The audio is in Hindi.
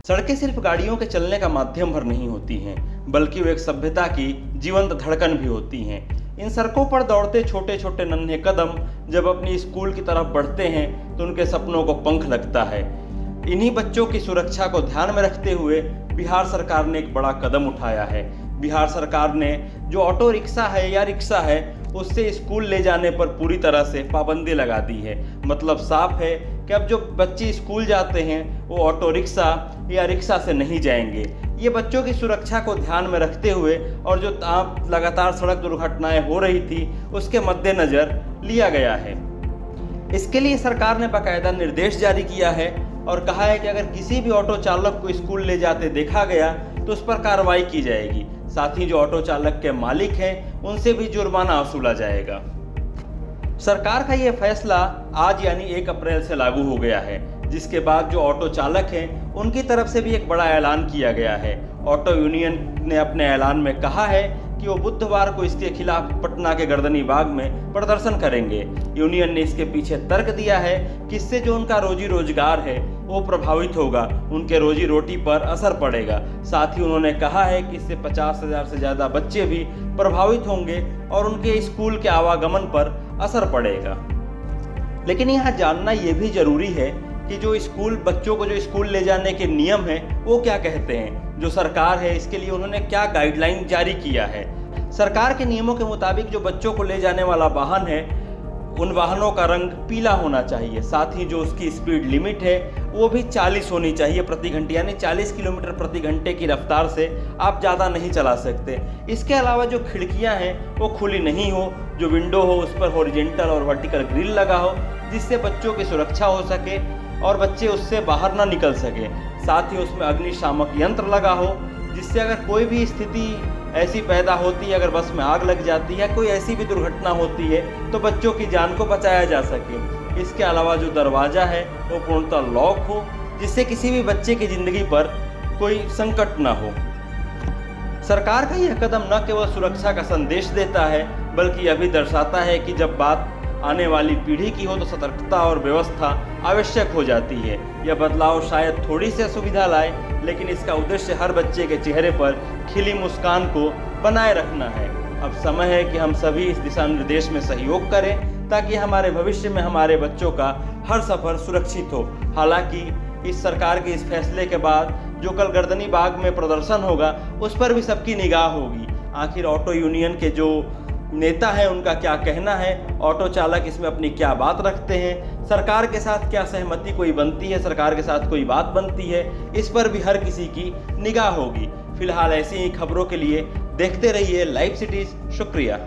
सड़कें सिर्फ गाड़ियों के चलने का माध्यम भर नहीं होती हैं, बल्कि वो एक सभ्यता की जीवंत धड़कन भी होती हैं। इन सड़कों पर दौड़ते छोटे छोटे नन्हे कदम जब अपनी स्कूल की तरफ बढ़ते हैं तो उनके सपनों को पंख लगता है। इन्हीं बच्चों की सुरक्षा को ध्यान में रखते हुए बिहार सरकार ने एक बड़ा कदम उठाया है। बिहार सरकार ने जो ऑटो रिक्शा है या रिक्शा है उससे स्कूल ले जाने पर पूरी तरह से पाबंदी लगा दी है। मतलब साफ है कि अब जो बच्चे स्कूल जाते हैं वो ऑटो रिक्शा या रिक्शा से नहीं जाएंगे। ये बच्चों की सुरक्षा को ध्यान में रखते हुए और जो लगातार सड़क दुर्घटनाएं हो रही थी उसके मद्देनज़र लिया गया है। इसके लिए सरकार ने बाकायदा निर्देश जारी किया है और कहा है कि अगर किसी भी ऑटो चालक को स्कूल ले जाते देखा गया तो उस पर कार्रवाई की जाएगी। साथ ही जो ऑटो चालक के मालिक हैं उनसे भी जुर्माना वसूला जाएगा। सरकार का ये फैसला आज यानी 1 अप्रैल से लागू हो गया है, जिसके बाद जो ऑटो चालक हैं उनकी तरफ से भी एक बड़ा ऐलान किया गया है। ऑटो यूनियन ने अपने ऐलान में कहा है कि वो बुधवार को इसके खिलाफ पटना के गर्दनी बाग में प्रदर्शन करेंगे। यूनियन ने इसके पीछे तर्क दिया है कि इससे जो उनका रोजी रोजगार है वो प्रभावित होगा, उनके रोजी रोटी पर असर पड़ेगा। साथ ही उन्होंने कहा है कि इससे 50,000 से ज़्यादा बच्चे भी प्रभावित होंगे और उनके स्कूल के आवागमन पर असर पड़ेगा। लेकिन यहाँ जानना ये भी ज़रूरी है कि जो बच्चों को जो स्कूल ले जाने के नियम हैं वो क्या कहते हैं। जो सरकार है इसके लिए उन्होंने क्या गाइडलाइन जारी किया है। सरकार के नियमों के मुताबिक जो बच्चों को ले जाने वाला वाहन है उन वाहनों का रंग पीला होना चाहिए। साथ ही जो उसकी स्पीड लिमिट है वो भी 40 होनी चाहिए प्रति घंटे, यानी 40 किलोमीटर प्रति घंटे की रफ्तार से आप ज़्यादा नहीं चला सकते। इसके अलावा जो खिड़कियां हैं वो खुली नहीं हो, जो विंडो हो उस पर हॉरिजॉन्टल और वर्टिकल ग्रिल लगा हो जिससे बच्चों की सुरक्षा हो सके और बच्चे उससे बाहर ना निकल सके। साथ ही उसमें अग्निशामक यंत्र लगा हो जिससे अगर कोई भी स्थिति ऐसी पैदा होती है, अगर बस में आग लग जाती है, कोई ऐसी भी दुर्घटना होती है तो बच्चों की जान को बचाया जा सके। इसके अलावा जो दरवाज़ा है वो पूर्णतः लॉक हो जिससे किसी भी बच्चे की ज़िंदगी पर कोई संकट ना हो। सरकार का यह कदम न केवल सुरक्षा का संदेश देता है बल्कि यह भी दर्शाता है कि जब बात आने वाली पीढ़ी की हो तो सतर्कता और व्यवस्था आवश्यक हो जाती है। यह बदलाव शायद थोड़ी सी असुविधा लाए, लेकिन इसका उद्देश्य हर बच्चे के चेहरे पर खिली मुस्कान को बनाए रखना है। अब समय है कि हम सभी इस दिशा निर्देश में सहयोग करें ताकि हमारे भविष्य में हमारे बच्चों का हर सफ़र सुरक्षित हो। हालांकि इस सरकार के इस फैसले के बाद जो कल गर्दनी बाग में प्रदर्शन होगा उस पर भी सबकी निगाह होगी। आखिर ऑटो यूनियन के जो नेता है उनका क्या कहना है, ऑटो चालक इसमें अपनी क्या बात रखते हैं, सरकार के साथ क्या सहमति कोई बनती है, सरकार के साथ कोई बात बनती है, इस पर भी हर किसी की निगाह होगी। फिलहाल ऐसी ही खबरों के लिए देखते रहिए लाइव सिटीज़। शुक्रिया।